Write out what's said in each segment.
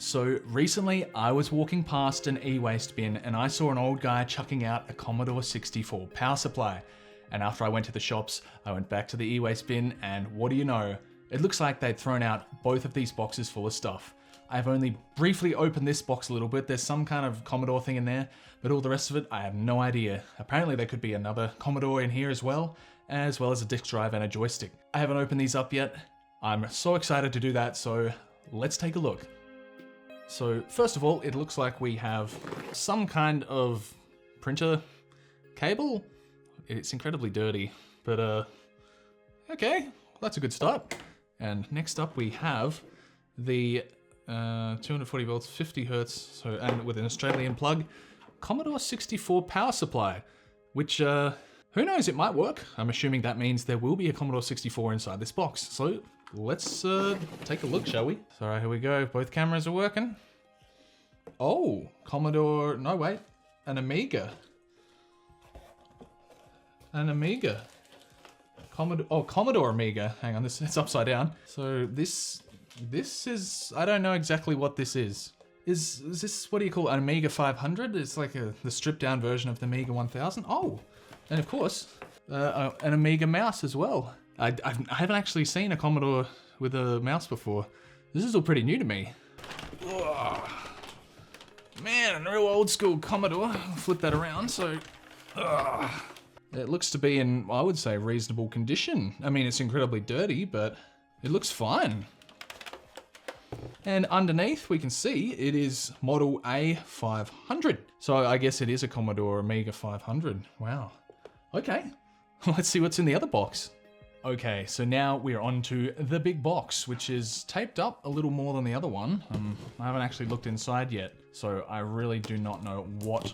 So recently I was walking past an e-waste bin and I saw an old guy chucking out a Commodore 64 power supply. And after I went to the shops, I went back to the e-waste bin and what do you know? It looks like they'd thrown out both of these boxes full of stuff. I've only briefly opened this box a little bit. There's some kind of Commodore thing in there, but all the rest of it, I have no idea. Apparently there could be another Commodore in here as well as a disk drive and a joystick. I haven't opened these up yet. I'm so excited to do that, so let's take a look. So first of all, it looks like we have some kind of printer cable. It's incredibly dirty, but okay, well, that's a good start. And next up we have the 240 volts, 50 hertz, and with an Australian plug, Commodore 64 power supply, which who knows, it might work. I'm assuming that means there will be a Commodore 64 inside this box. So let's take a look, shall we? So here we go, both cameras are working. Oh, Commodore, no wait, an Amiga. An Amiga. Commodore Amiga, hang on, it's upside down. So this is, I don't know exactly what this is. Is this, what do you call it, an Amiga 500? It's like the stripped down version of the Amiga 1000. Oh, and of course, an Amiga mouse as well. I haven't actually seen a Commodore with a mouse before. This is all pretty new to me. Ugh. Man, a real old school Commodore. I'll flip that around, so... It looks to be in, I would say, reasonable condition. I mean, it's incredibly dirty, but it looks fine. And underneath, we can see it is model A500. So I guess it is a Commodore Amiga 500. Wow. Okay, let's see what's in the other box. Okay, so now we're on to the big box, which is taped up a little more than the other one. I haven't actually looked inside yet, so I really do not know what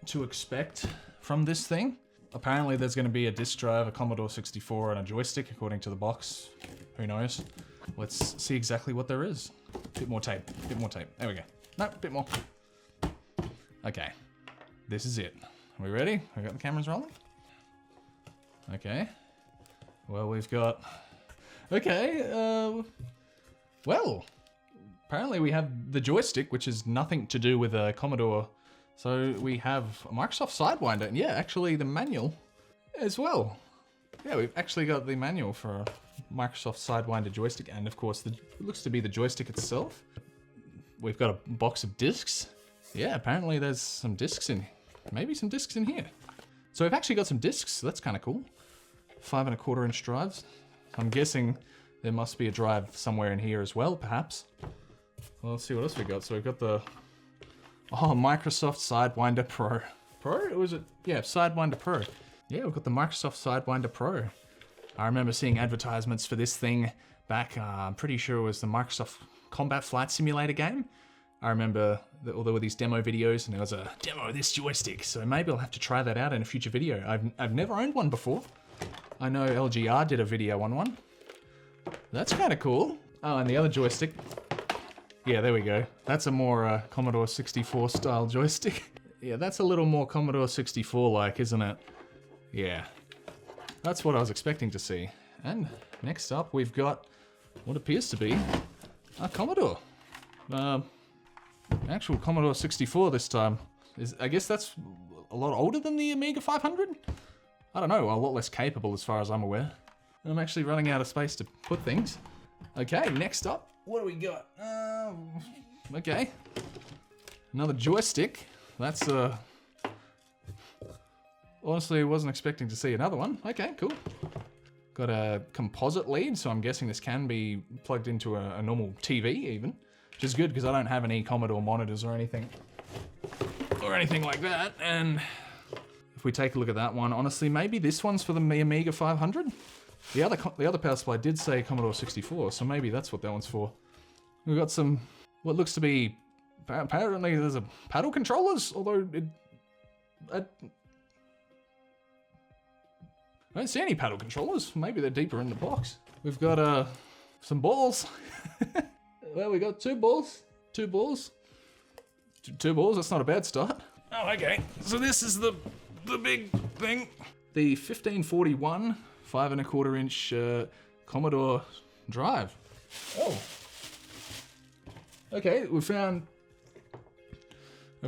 to expect from this thing. Apparently there's going to be a disk drive, a Commodore 64, and a joystick, according to the box. Who knows? Let's see exactly what there is. Bit more tape, bit more tape. There we go. No, bit more. Okay, this is it. Are we ready? We got the cameras rolling? Okay. Well, we've got... Okay, well, apparently we have the joystick, which is nothing to do with a Commodore. So we have a Microsoft Sidewinder, and yeah, actually the manual as well. Yeah, we've actually got the manual for a Microsoft Sidewinder joystick, and of course, it looks to be the joystick itself. We've got a box of discs. Yeah, apparently there's some discs in, maybe some discs in here. So we've actually got some discs, that's kind of cool. 5 1/4 inch drives. I'm guessing there must be a drive somewhere in here as well, perhaps. Well, let's see what else we got. So we've got the Microsoft Sidewinder Pro. Pro? Or was it? Yeah, Sidewinder Pro. Yeah, we've got the Microsoft Sidewinder Pro. I remember seeing advertisements for this thing back, I'm pretty sure it was the Microsoft Combat Flight Simulator game. I remember that there were these demo videos and there was a demo of this joystick. So maybe I'll have to try that out in a future video. I've never owned one before. I know LGR did a video on one. That's kind of cool. Oh, and the other joystick. Yeah, there we go. That's a more Commodore 64 style joystick. Yeah, that's a little more Commodore 64-like, isn't it? Yeah. That's what I was expecting to see. And next up, we've got what appears to be a Commodore. Actual Commodore 64 this time. I guess that's a lot older than the Amiga 500? I don't know, a lot less capable as far as I'm aware. I'm actually running out of space to put things. Okay, next up, what do we got? Okay. Another joystick. That's, honestly, I wasn't expecting to see another one. Okay, cool. Got a composite lead, so I'm guessing this can be plugged into a normal TV even. Which is good, because I don't have any Commodore monitors or anything like that. And if we take a look at that one, honestly, maybe this one's for the Amiga 500? The other power supply did say Commodore 64, so maybe that's what that one's for. We've got some, what looks to be, apparently there's a paddle controllers, although I don't see any paddle controllers. Maybe they're deeper in the box. We've got some balls. Well, we got two balls. Two balls, that's not a bad start. Oh, okay. So this is the big thing. The 1541 5 1/4 inch Commodore drive. Oh. Okay, I've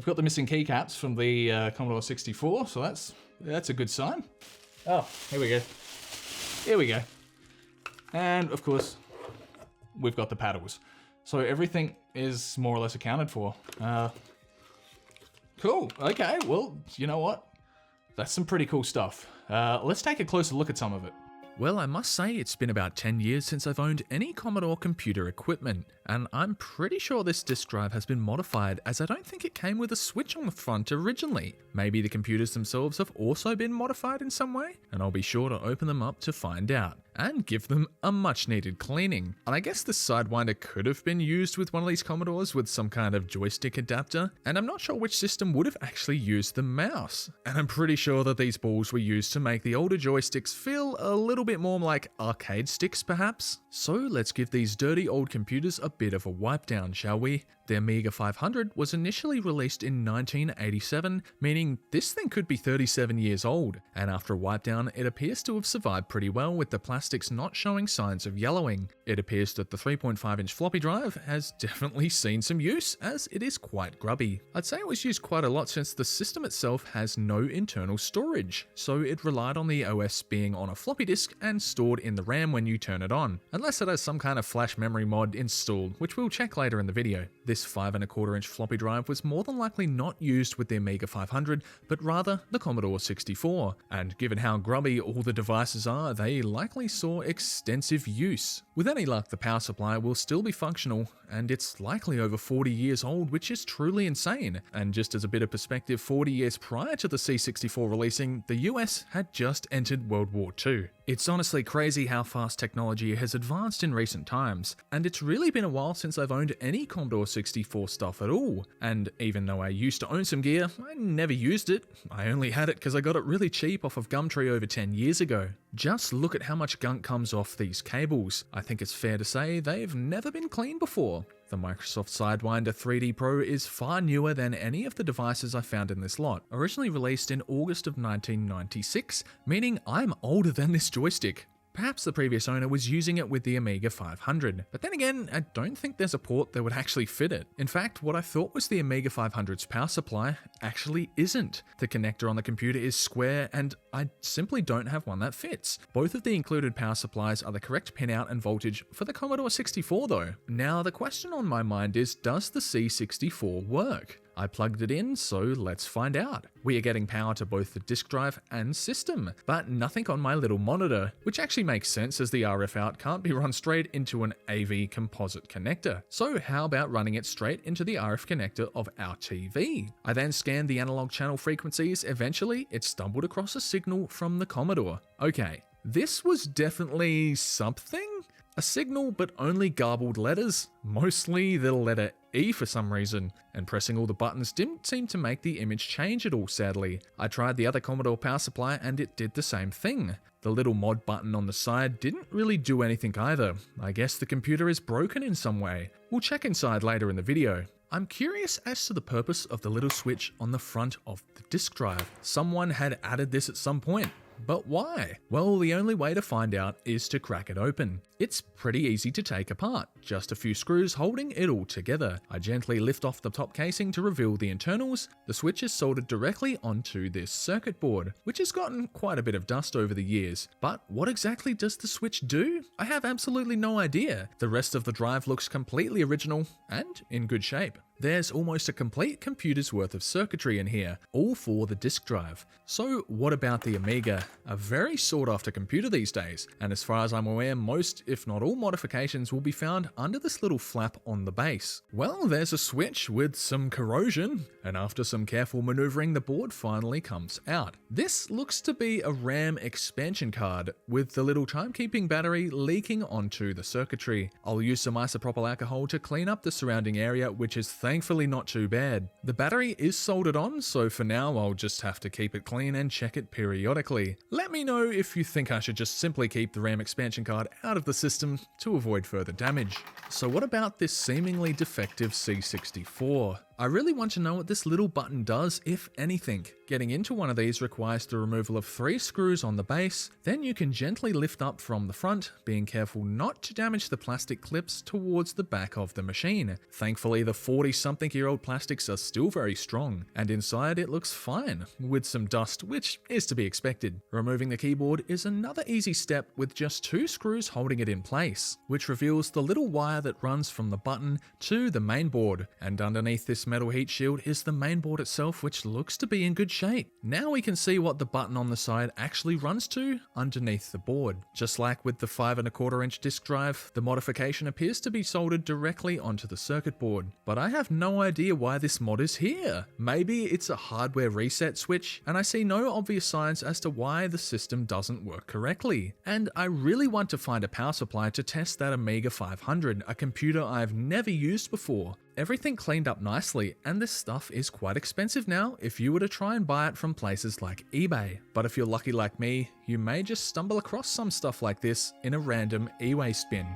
got the missing keycaps from the Commodore 64, so that's a good sign. Oh, here we go. Here we go. And of course, we've got the paddles. So everything is more or less accounted for. Cool, okay, well, you know what? That's some pretty cool stuff. Let's take a closer look at some of it. Well, I must say it's been about 10 years since I've owned any Commodore computer equipment, and I'm pretty sure this disk drive has been modified as I don't think it came with a switch on the front originally. Maybe the computers themselves have also been modified in some way, and I'll be sure to open them up to find out, and give them a much needed cleaning. And I guess the Sidewinder could have been used with one of these Commodores with some kind of joystick adapter, and I'm not sure which system would have actually used the mouse. And I'm pretty sure that these balls were used to make the older joysticks feel a little bit more like arcade sticks perhaps. So let's give these dirty old computers a bit of a wipe down, shall we? The Amiga 500 was initially released in 1987, meaning this thing could be 37 years old, and after a wipe down it appears to have survived pretty well with the plastics not showing signs of yellowing. It appears that the 3.5-inch floppy drive has definitely seen some use, as it is quite grubby. I'd say it was used quite a lot since the system itself has no internal storage, so it relied on the OS being on a floppy disk and stored in the RAM when you turn it on, unless it has some kind of flash memory mod installed, which we'll check later in the video. This 5.25-inch floppy drive was more than likely not used with the Amiga 500, but rather the Commodore 64, and given how grubby all the devices are, they likely saw extensive use. With any luck, the power supply will still be functional, and it's likely over 40 years old, which is truly insane. And just as a bit of perspective, 40 years prior to the C64 releasing, the US had just entered World War II. It's honestly crazy how fast technology has advanced in recent times, and it's really been a while since I've owned any Commodore 64 stuff at all. And even though I used to own some gear, I never used it. I only had it because I got it really cheap off of Gumtree over 10 years ago. Just look at how much gunk comes off these cables. I think it's fair to say they've never been cleaned before. The Microsoft Sidewinder 3D Pro is far newer than any of the devices I found in this lot, originally released in August of 1996, meaning I'm older than this joystick. Perhaps the previous owner was using it with the Amiga 500, but then again, I don't think there's a port that would actually fit it. In fact, what I thought was the Amiga 500's power supply actually isn't. The connector on the computer is square, and I simply don't have one that fits. Both of the included power supplies are the correct pinout and voltage for the Commodore 64 though. Now, the question on my mind is, does the C64 work? I plugged it in, so let's find out. We are getting power to both the disk drive and system, but nothing on my little monitor, which actually makes sense as the RF out can't be run straight into an AV composite connector. So how about running it straight into the RF connector of our TV? I then scanned the analog channel frequencies. Eventually, it stumbled across a signal from the Commodore. Okay, this was definitely something? A signal, but only garbled letters, mostly the letter E for some reason, and pressing all the buttons didn't seem to make the image change at all, sadly. I tried the other Commodore power supply and it did the same thing. The little mod button on the side didn't really do anything either. I guess the computer is broken in some way. We'll check inside later in the video. I'm curious as to the purpose of the little switch on the front of the disk drive. Someone had added this at some point. But why? Well, the only way to find out is to crack it open. It's pretty easy to take apart, just a few screws holding it all together. I gently lift off the top casing to reveal the internals. The switch is soldered directly onto this circuit board, which has gotten quite a bit of dust over the years. But what exactly does the switch do? I have absolutely no idea. The rest of the drive looks completely original and in good shape. There's almost a complete computer's worth of circuitry in here, all for the disk drive. So what about the Amiga? A very sought after computer these days, and as far as I'm aware, most, if not all modifications will be found under this little flap on the base. Well, there's a switch with some corrosion, and after some careful maneuvering, the board finally comes out. This looks to be a RAM expansion card, with the little timekeeping battery leaking onto the circuitry. I'll use some isopropyl alcohol to clean up the surrounding area, which is thankfully not too bad. The battery is soldered on, so for now I'll just have to keep it clean and check it periodically. Let me know if you think I should just simply keep the RAM expansion card out of the system to avoid further damage. So what about this seemingly defective C64? I really want to know what this little button does, if anything. Getting into one of these requires the removal of 3 screws on the base, then you can gently lift up from the front, being careful not to damage the plastic clips towards the back of the machine. Thankfully, the 40-something-year-old plastics are still very strong, and inside it looks fine, with some dust, which is to be expected. Removing the keyboard is another easy step with just 2 screws holding it in place, which reveals the little wire that runs from the button to the mainboard, and underneath this metal heat shield is the mainboard itself, which looks to be in good shape. Now we can see what the button on the side actually runs to underneath the board. Just like with the 5¼ disk drive, the modification appears to be soldered directly onto the circuit board, but I have no idea why this mod is here. Maybe it's a hardware reset switch, and I see no obvious signs as to why the system doesn't work correctly. And I really want to find a power supply to test that Amiga 500, a computer I've never used before. Everything cleaned up nicely, and this stuff is quite expensive now if you were to try and buy it from places like eBay. But if you're lucky like me, you may just stumble across some stuff like this in a random ewaste bin.